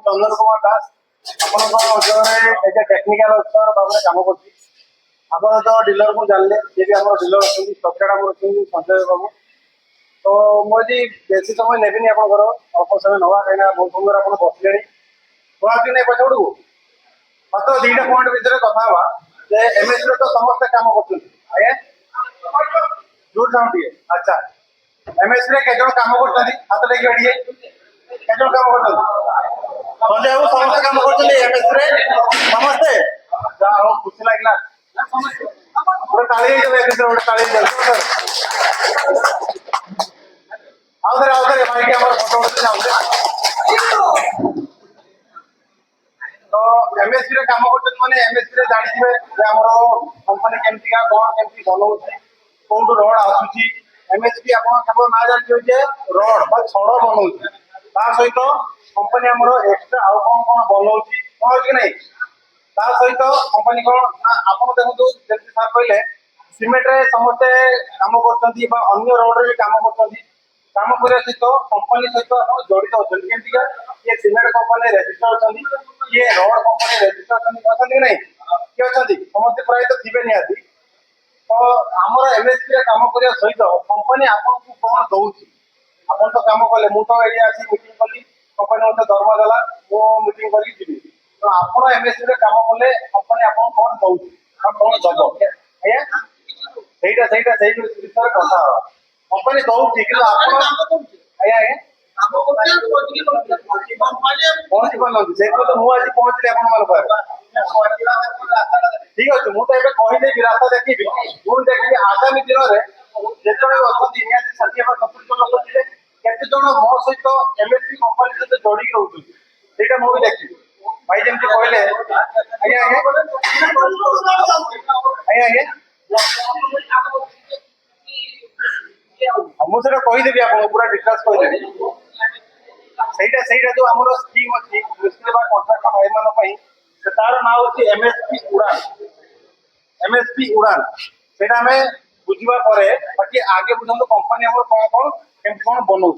Chandan Kumar Das अञल technical officer भाव में कम कर तो डीलर को जानले ये भी आम डीलर अच्छे स्टकयार्ड आम अच्छे संजय बाबू तो मुझे बेसी समय नेबिनी आपंकर अल्प समय नवा कहीं बहुत सुंदर आप बसले थोड़ा नहीं पचाड़ को मात्र 2टा पॉइंट भितर कथा एमएसपी तो समस्त कम कर दूर जाऊँ अच्छा एमएसपी के कम कर हाथ टेक बैठिए के कम कर संजय बाबू समस्त कम कर एमएसपी समस्ते जहाँ खुशी लगे गोटे ताली गोटे ताली आउे माइक फोटो तो एमएसपी रे काम करते माने एमएसपी रे जानिथिबे जे हमरो कंपनी केमतिका कोन केमति बनौछि कोन रोड आसुछि एमएसपी आपण केवल ना जानिथिबे जे रोड बा छड़ बनौछि ता सहित कंपनी हमरो एक्स्ट्रा आउ कोन कोन बनौछि कोन कि नै ता सहित कंपनी कोन आपण देखु जेमति सर कहले सीमेंट रे समस्त काम करछन्ती बा अन्य रोड रे काम करछन्ती काम करे सहित कंपनी सहित आपण जड़ित होछन केमतिका ये सीमेंट कंपनी रजिस्टर होछन्ती ये रोड कंपनी रजिस्टर अछन्ती नै के अछन्ती समस्त प्राय तो थिबे नियाती तो हमर एमएसपी रे काम करिया सहित कंपनी आपन को कोन दउछि आपन तो काम कले मु तो एरिया आसी मीटिंग कली कंपनी मते दरमा देला मो मीटिंग करी जिबी तो आपन एमएसपी रे काम कले कंपनी आपन कोन दउछि आ कोन दबो आया सेटा सेही विषय कथा कंपनी दउछि कि आपन आया आया पहुंची पार्टी से तो मुझे पहुंचली आप ठीक अच्छे मुझे कहीदेवी रास्ता देखी मुझे देखी आगामी दिन में जिते अच्छा 60-70 लोक थे केत जन मो सहित एमएसपी कंपनी सहित जोड़ी रोचे मुझे देखी भाई जमी कहले आज्ञा आज्ञा मुझे कहीदेवी आप पूरा डिटेल्स कहीदेवी सेटा जो आमर स्कीम अच्छी कंट्राक्टर भाई मान तार ना हूँ एमएसपी उड़ान से बुझा बाकी आगे बुझे कंपनी आम कौन कौन केमती कौन बनाऊ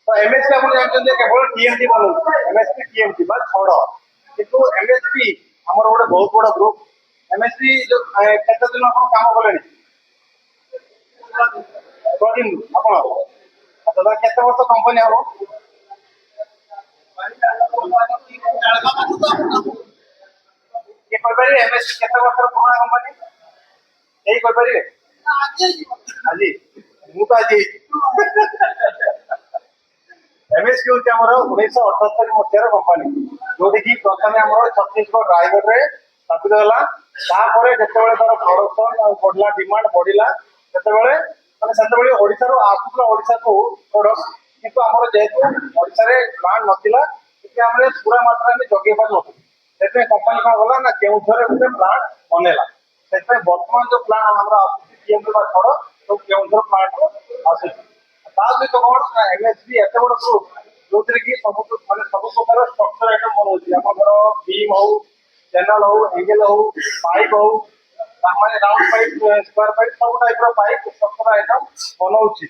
तो एमएसपी आप जानते केवल टीएमटी बनाऊ एमएसपी टीएमटी छड़ किंतु एमएसपी आम गोटे बहुत बड़ा ग्रुप एमएसपी जो केत दिन आप कम कले 6 दिन आप केत वर्ष कंपनी हम एमएसपी केत वर्ष पुराना कंपनी यही कहींपारे आज मु तो आज एमएसपी हूँ आम 1978 मसीहार कंपनी जो कि प्रथम आम छत्तीसगढ़ रायगढ़ में स्थापित है जिते तार प्रोडक्शन बढ़ला डिमांड बढ़ला से ओडिशा आसूला ओडिशा को प्रोडक्ट किंतु आम जेहेतु ओडिशा प्लांट नाला आम पूरा मात्रा में जगे पार से कंपनी कौन गला ना केउझर गोटे प्लांट बनैला से बर्तमान जो प्लांट आम आसुची छड़ तो केउझर प्लांट आसुची कौन एमएसपी एत बड़ ग्रुप जो कि सब मानते सब प्रकार स्ट्रक्चर आइटम बनाऊँगी आम घर बीम हो चैनल हो एंगेल हो पाइप हो राउंड पाइप स्क्वायर पाइप सब टाइप पाइप स्ट्रक्चर आइटम बनाऊँगी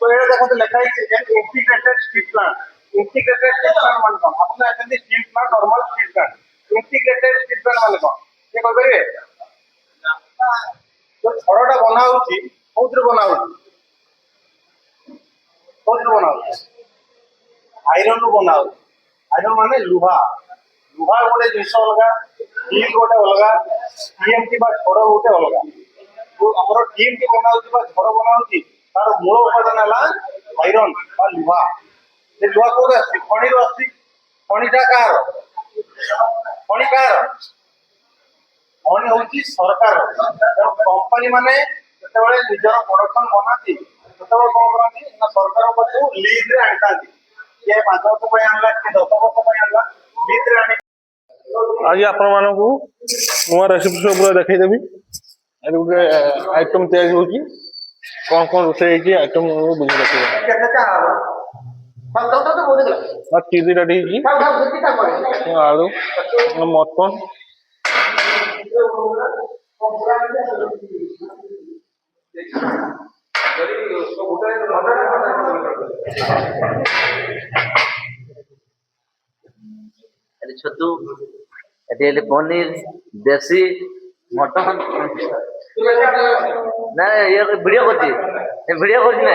तो ये देखो लिखाई integrated steel plant integrated steel plant मान कौन आप जानते steel plant normal steel plant integrated steel plant मान कौन ये कहींपारे जो छड़टा बनाऊँगी कौन बना आयरन रु बना आयरन माने लुहा लुहा गोटे जिन अलग स्टील गोटे अलग टीएमटी छड़ गोटे अलग जो आम टीएमटी बनाऊँगी छड़ बनाऊँगी तार मूल उपादान है आयरन लुहा से लुहा कौन खणी खणीटा कह खणी कह खणी हूँ सरकार कंपनी माने जिते निजर प्रोडक्शन बनाती से कौन करती ना सरकार को लीज रे आनी ये 5 वर्ष आनला कि 10 वर्ष आनला लीज रे आनी आज आपण मानकू नुआ रेसिपी पूरा देखदेवी आज गोटे आइटम तैयारी होगी कौन कौन रोषे आइटम बुझे देखिए चिली रेडी आलू मटन ଛତୁ, ଏଠି ହେଲେ ପନିର, ଦେଶୀ ମଟନ। ନା ଇଏ ଭିଡ଼ିଓ କରୁଛି, ଭିଡ଼ିଓ କରୁଛି ନା।